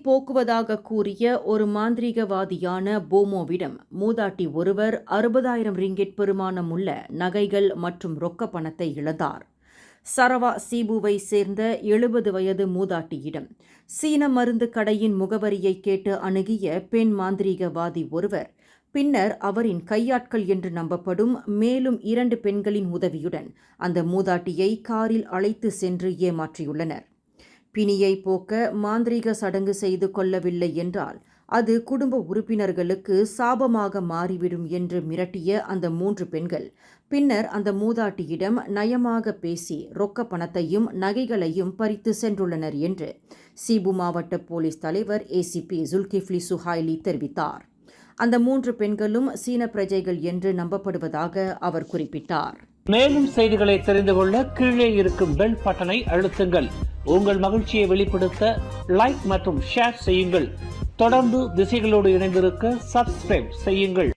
போக்குவதாக கூறிய ஒரு மாந்திரீகவாதியான போமோவிடம் மூதாட்டி ஒருவர் 60,000 ரிங்கிட் பெறுமானமுள்ள நகைகள் மற்றும் ரொக்க பணத்தை இழந்தார். சரவா சீபுவை சேர்ந்த 70 வயது மூதாட்டியிடம் சீன மருந்து கடையின் முகவரியை கேட்டு அணுகிய பெண் மாந்திரீகவாதி ஒருவர் பின்னர் அவரின் கையாட்கள் என்று நம்பப்படும் மேலும் 2 பெண்களின் உதவியுடன் அந்த மூதாட்டியை காரில் அழைத்து சென்று ஏமாற்றியுள்ளனர். பிணியை போக்க மாந்திரீக சடங்கு செய்து கொள்ளவில்லை என்றால் அது குடும்ப உறுப்பினர்களுக்கு சாபமாக மாறிவிடும் என்று மிரட்டிய அந்த 3 பெண்கள் பின்னர் அந்த மூதாட்டியிடம் நயமாக பேசி ரொக்க பணத்தையும் நகைகளையும் பறித்து சென்றுள்ளனர் என்று சீபு மாவட்ட போலீஸ் தலைவர் ஏசிபி ஜுல்கிஃப்லி சுஹைலி தெரிவித்தார். அந்த 3 பெண்களும் சீன பிரஜைகள் என்று நம்பப்படுவதாக அவர் குறிப்பிட்டார். மேலும் செய்திகளை தெரிந்து கொள்ள கீழே இருக்கும் பெல் பட்டனை அழுத்துங்கள். உங்கள் மகிழ்ச்சியை வெளிப்படுத்த லைக் மற்றும் ஷேர் செய்யுங்கள். தொடர்ந்து திசைகளோடு இணைந்திருக்க சப்ஸ்கிரைப் செய்யுங்கள்.